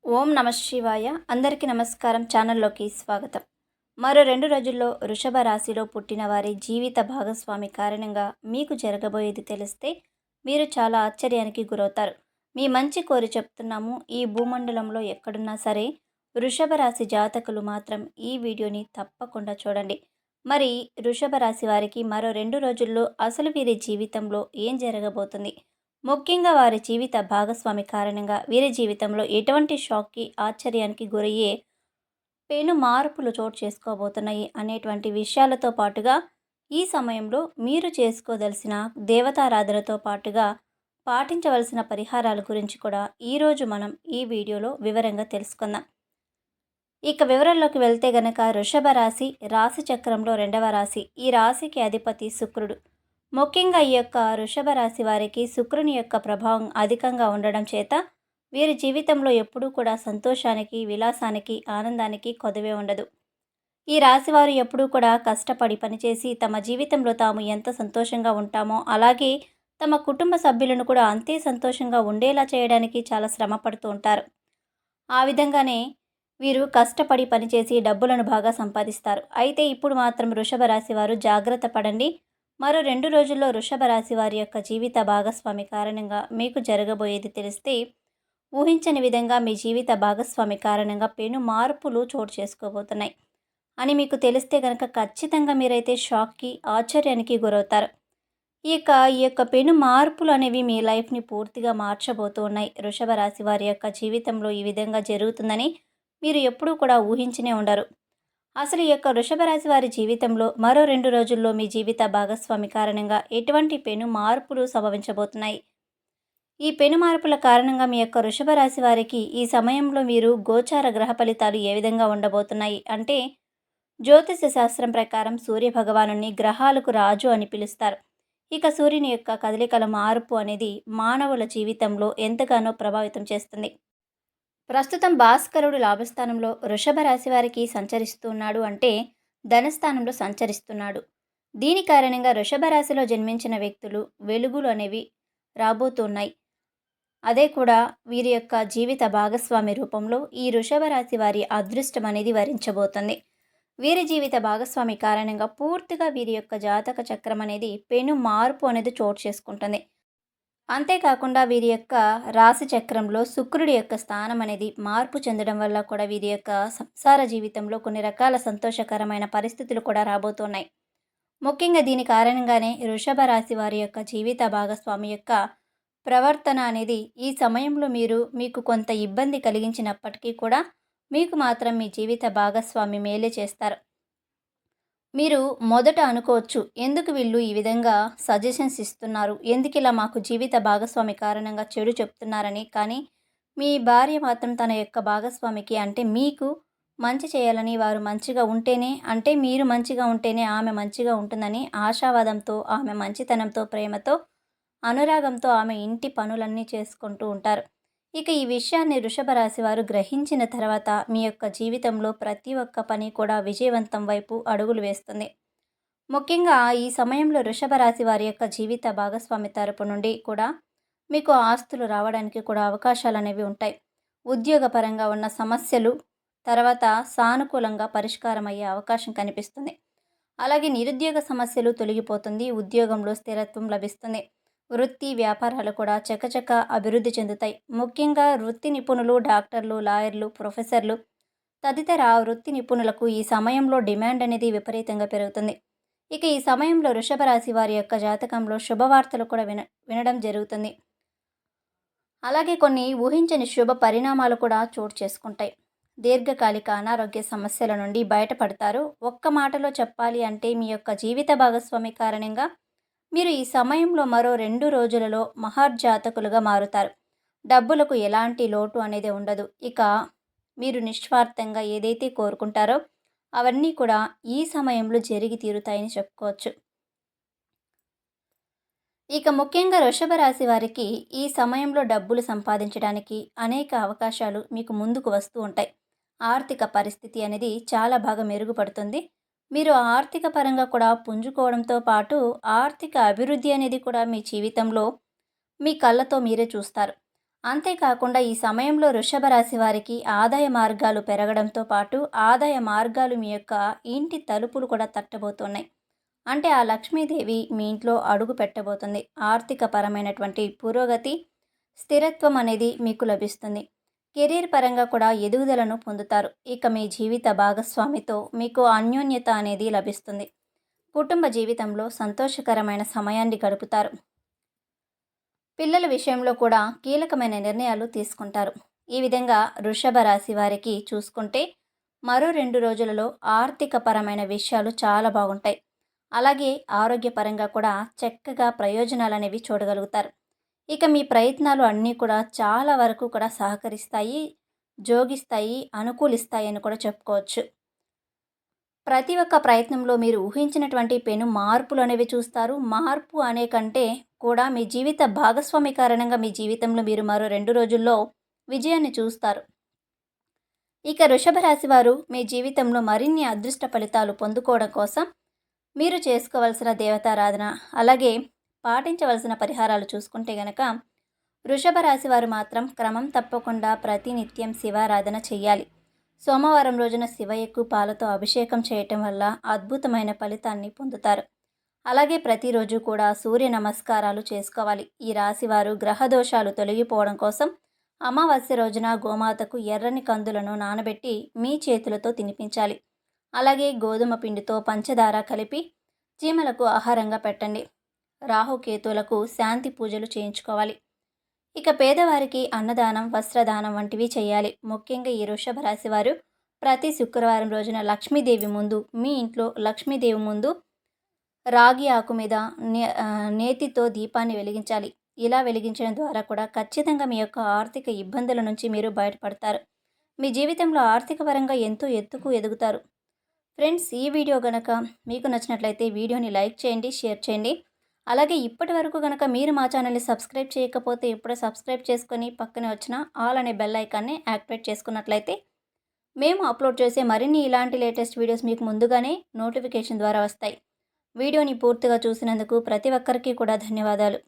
ఓం నమ శివాయ. అందరికీ నమస్కారం. ఛానల్లోకి స్వాగతం. మరో 2 రోజుల్లో వృషభ రాశిలో పుట్టిన వారి జీవిత భాగస్వామి కారణంగా మీకు జరగబోయేది తెలిస్తే మీరు చాలా ఆశ్చర్యానికి గురవుతారు. మీ మంచి కోరి చెప్తున్నాము. ఈ భూమండలంలో ఎక్కడున్నా సరే వృషభ రాశి జాతకులు మాత్రం ఈ వీడియోని తప్పకుండా చూడండి. మరి వృషభ రాశి వారికి మరో 2 రోజుల్లో అసలు వీరి జీవితంలో ఏం జరగబోతుంది? ముఖ్యంగా వారి జీవిత భాగస్వామి కారణంగా వీరి జీవితంలో ఎటువంటి షాక్కి, ఆశ్చర్యానికి గురయ్యే పెను మార్పులు చోటు చేసుకోబోతున్నాయి అనేటువంటి విషయాలతో పాటుగా ఈ సమయంలో మీరు చేసుకోదలసిన దేవతారాధనతో పాటుగా పాటించవలసిన పరిహారాల గురించి కూడా ఈరోజు మనం ఈ వీడియోలో వివరంగా తెలుసుకుందాం. ఇక వివరాల్లోకి వెళ్తే గనక వృషభ రాశి, రాశి చక్రంలో 2వ రాశి. ఈ రాశికి అధిపతి శుక్రుడు. ముఖ్యంగా ఈ యొక్క వృషభ రాశి వారికి శుక్రుని యొక్క ప్రభావం అధికంగా ఉండడం చేత వీరి జీవితంలో ఎప్పుడూ కూడా సంతోషానికి, విలాసానికి, ఆనందానికి కొదవే ఉండదు. ఈ రాశివారు ఎప్పుడూ కూడా కష్టపడి పనిచేసి తమ జీవితంలో తాము ఎంత సంతోషంగా ఉంటామో అలాగే తమ కుటుంబ సభ్యులను కూడా అంతే సంతోషంగా ఉండేలా చేయడానికి చాలా శ్రమ పడుతూ ఉంటారు. ఆ విధంగానే వీరు కష్టపడి పనిచేసి డబ్బులను బాగా సంపాదిస్తారు. అయితే ఇప్పుడు మాత్రం వృషభ రాశి వారు జాగ్రత్త పడండి. మరో 2 రోజుల్లో వృషభ రాశి వారి యొక్క జీవిత భాగస్వామి కారణంగా మీకు జరగబోయేది తెలిస్తే ఊహించని విధంగా మీ జీవిత భాగస్వామి కారణంగా పెను మార్పులు చోటు చేసుకోబోతున్నాయి అని మీకు తెలిస్తే కనుక ఖచ్చితంగా మీరైతే షాక్కి, ఆశ్చర్యానికి గురవుతారు. ఈ యొక్క పెను మార్పులు అనేవి మీ లైఫ్ని పూర్తిగా మార్చబోతూ ఉన్నాయి. వృషభ రాశి వారి యొక్క జీవితంలో ఈ విధంగా జరుగుతుందని మీరు ఎప్పుడూ కూడా ఊహించనే ఉండరు. అసలు ఈ యొక్క వృషభ రాశి వారి జీవితంలో మరో 2 రోజుల్లో మీ జీవిత భాగస్వామి కారణంగా ఎటువంటి పెను మార్పులు సంభవించబోతున్నాయి? ఈ పెను మార్పుల కారణంగా మీ యొక్క వృషభ రాశి వారికి ఈ సమయంలో మీరు గోచార గ్రహ ఫలితాలు ఏ విధంగా ఉండబోతున్నాయి అంటే, జ్యోతిష శాస్త్రం ప్రకారం సూర్య భగవానుని గ్రహాలకు రాజు అని పిలుస్తారు. ఇక సూర్యుని యొక్క కదలికల మార్పు అనేది మానవుల జీవితంలో ఎంతగానో ప్రభావితం చేస్తుంది. ప్రస్తుతం భాస్కరుడు లాభస్థానంలో వృషభ రాశి వారికి సంచరిస్తున్నాడు అంటే ధనస్థానంలో సంచరిస్తున్నాడు. దీని కారణంగా వృషభ రాశిలో జన్మించిన వ్యక్తులు వెలుగులు అనేవి రాబోతున్నాయి. అదే కూడా వీరి యొక్క జీవిత భాగస్వామి రూపంలో ఈ వృషభ రాశి వారి అదృష్టం అనేది వరించబోతుంది. వీరి జీవిత భాగస్వామి కారణంగా పూర్తిగా వీరి యొక్క జాతక చక్రం అనేది పెను మార్పు అనేది చోటు చేసుకుంటుంది. అంతేకాకుండా వీరి యొక్క రాశి చక్రంలో శుక్రుడి యొక్క స్థానం అనేది మార్పు చెందడం వల్ల కూడా వీరి యొక్క సంసార జీవితంలో కొన్ని రకాల సంతోషకరమైన పరిస్థితులు కూడా రాబోతున్నాయి. ముఖ్యంగా దీని కారణంగానే వృషభ రాశి వారి యొక్క జీవిత భాగస్వామి యొక్క ప్రవర్తన అనేది ఈ సమయంలో మీకు కొంత ఇబ్బంది కలిగించినప్పటికీ కూడా మీకు మాత్రం మీ జీవిత భాగస్వామి మేలే చేస్తారు. మీరు మొదట అనుకోవచ్చు, ఎందుకు వీళ్ళు ఈ విధంగా సజెషన్స్ ఇస్తున్నారు, ఎందుకు ఇలా మాకు జీవిత భాగస్వామి కారణంగా చెడు చెప్తున్నారని. కానీ మీ భార్య మాత్రం తన యొక్క భాగస్వామికి అంటే మీకు మంచి చేయాలని, వారు మంచిగా ఉంటేనే అంటే మీరు మంచిగా ఉంటేనే ఆమె మంచిగా ఉంటుందని ఆశావాదంతో, ఆమె మంచితనంతో, ప్రేమతో, అనురాగంతో ఆమె ఇంటి పనులన్నీ చేసుకుంటూ ఉంటారు. ఇక ఈ విషయాన్ని వృషభ రాశి వారు గ్రహించిన తర్వాత మీ యొక్క జీవితంలో ప్రతి ఒక్క పని కూడా విజయవంతం వైపు అడుగులు వేస్తుంది. ముఖ్యంగా ఈ సమయంలో వృషభ రాశి వారి యొక్క జీవిత భాగస్వామి తరపు నుండి కూడా మీకు ఆస్తులు రావడానికి కూడా అవకాశాలు అనేవి ఉంటాయి. ఉద్యోగపరంగా ఉన్న సమస్యలు తర్వాత సానుకూలంగా పరిష్కారం అయ్యే అవకాశం కనిపిస్తుంది. అలాగే నిరుద్యోగ సమస్యలు తొలగిపోతుంది. ఉద్యోగంలో స్థిరత్వం లభిస్తుంది. వృత్తి వ్యాపారాలు కూడా చకచక అభివృద్ధి చెందుతాయి. ముఖ్యంగా వృత్తి నిపుణులు, డాక్టర్లు, లాయర్లు, ప్రొఫెసర్లు తదితర వృత్తి నిపుణులకు ఈ సమయంలో డిమాండ్ అనేది విపరీతంగా పెరుగుతుంది. ఇక ఈ సమయంలో వృషభ రాశి వారి యొక్క జాతకంలో శుభవార్తలు కూడా వినడం జరుగుతుంది. అలాగే కొన్ని ఊహించని శుభ పరిణామాలు కూడా చోటు చేసుకుంటాయి. దీర్ఘకాలిక అనారోగ్య సమస్యల నుండి బయటపడతారు. ఒక్క మాటలో చెప్పాలి అంటే మీ యొక్క జీవిత భాగస్వామి కారణంగా మీరు ఈ సమయంలో మరో 2 రోజులలో మహర్జాతకులుగా మారుతారు. డబ్బులకు ఎలాంటి లోటు అనేది ఉండదు. ఇక మీరు నిస్వార్థంగా ఏదైతే కోరుకుంటారో అవన్నీ కూడా ఈ సమయంలో జరిగి తీరుతాయని చెప్పుకోవచ్చు. ఇక ముఖ్యంగా వృషభ రాశి వారికి ఈ సమయంలో డబ్బులు సంపాదించడానికి అనేక అవకాశాలు మీకు ముందుకు వస్తూ ఉంటాయి. ఆర్థిక పరిస్థితి అనేది చాలా బాగా మెరుగుపడుతుంది. మీరు ఆర్థిక పరంగా కూడా పుంజుకోవడంతో పాటు ఆర్థిక అభివృద్ధి అనేది కూడా మీ జీవితంలో మీ కళ్ళతో మీరే చూస్తారు. అంతేకాకుండా ఈ సమయంలో వృషభ రాశి వారికి ఆదాయ మార్గాలు పెరగడంతో పాటు ఆదాయ మార్గాలు మీ యొక్క ఇంటి తలుపులు కూడా తట్టబోతున్నాయి. అంటే ఆ లక్ష్మీదేవి మీ ఇంట్లో అడుగు పెట్టబోతుంది. ఆర్థిక పరమైనటువంటి పురోగతి, స్థిరత్వం అనేది మీకు లభిస్తుంది. కెరీర్ పరంగా కూడా ఎదుగుదలను పొందుతారు. ఇక మీ జీవిత భాగస్వామితో మీకు అన్యోన్యత అనేది లభిస్తుంది. కుటుంబ జీవితంలో సంతోషకరమైన సమయాన్ని గడుపుతారు. పిల్లల విషయంలో కూడా కీలకమైన నిర్ణయాలు తీసుకుంటారు. ఈ విధంగా వృషభ రాశి వారికి చూసుకుంటే మరో 2 రోజులలో ఆర్థిక పరమైన విషయాలు చాలా బాగుంటాయి. అలాగే ఆరోగ్యపరంగా కూడా చక్కగా ప్రయోజనాలనేవి చూడగలుగుతారు. ఇక మీ ప్రయత్నాలు అన్నీ కూడా చాలా వరకు కూడా సహకరిస్తాయి, జోగిస్తాయి, అనుకూలిస్తాయి అని కూడా చెప్పుకోవచ్చు. ప్రతి ఒక్క ప్రయత్నంలో మీరు ఊహించినటువంటి పెను మార్పులు అనేవి చూస్తారు. మార్పు అనే కంటే కూడా మీ జీవిత భాగస్వామి కారణంగా మీ జీవితంలో మీరు మరో 2 రోజుల్లో విజయాన్ని చూస్తారు. ఇక వృషభ రాశి వారు మీ జీవితంలో మరిన్ని అదృష్ట ఫలితాలు పొందుకోవడం కోసం మీరు చేసుకోవలసిన దేవతారాధన, అలాగే పాటించవలసిన పరిహారాలు చూసుకుంటే గనక వృషభ రాశి వారు మాత్రం క్రమం తప్పకుండా ప్రతినిత్యం శివారాధన చెయ్యాలి. సోమవారం రోజున శివయ్యకు పాలతో అభిషేకం చేయటం వల్ల అద్భుతమైన ఫలితాన్ని పొందుతారు. అలాగే ప్రతిరోజు కూడా సూర్య నమస్కారాలు చేసుకోవాలి. ఈ రాశివారు గ్రహ దోషాలు తొలగిపోవడం కోసం అమావాస్య రోజున గోమాతకు ఎర్రని కందులను నానబెట్టి మీ చేతులతో తినిపించాలి. అలాగే గోధుమ పిండితో పంచదార కలిపి చీమలకు ఆహారంగా పెట్టండి. రాహుకేతువులకు శాంతి పూజలు చేయించుకోవాలి. ఇక పేదవారికి అన్నదానం, వస్త్రదానం వంటివి చేయాలి. ముఖ్యంగా ఈ వృషభ రాశి వారు ప్రతి శుక్రవారం రోజున లక్ష్మీదేవి ముందు, మీ ఇంట్లో లక్ష్మీదేవి ముందు రాగి ఆకు మీద నేతితో దీపాన్ని వెలిగించాలి. ఇలా వెలిగించడం ద్వారా కూడా ఖచ్చితంగా మీ యొక్క ఆర్థిక ఇబ్బందుల నుంచి మీరు బయటపడతారు. మీ జీవితంలో ఆర్థిక పరంగా ఎంతో ఎత్తుకు ఎదుగుతారు. ఫ్రెండ్స్, ఈ వీడియో గనక మీకు నచ్చినట్లయితే వీడియోని లైక్ చేయండి, షేర్ చేయండి. అలాగే ఇప్పటి వరకు కనుక మీరు మా ఛానల్ని సబ్స్క్రైబ్ చేయకపోతే ఇప్పుడే సబ్స్క్రైబ్ చేసుకొని పక్కనే వచ్చిన ఆల్ అనే బెల్ ఐకాన్ని యాక్టివేట్ చేసుకున్నట్లయితే మేము అప్లోడ్ చేసే మరిన్ని ఇలాంటి లేటెస్ట్ వీడియోస్ మీకు ముందుగానే నోటిఫికేషన్ ద్వారా వస్తాయి. వీడియోని పూర్తిగా చూసినందుకు ప్రతి ఒక్కరికి కూడా ధన్యవాదాలు.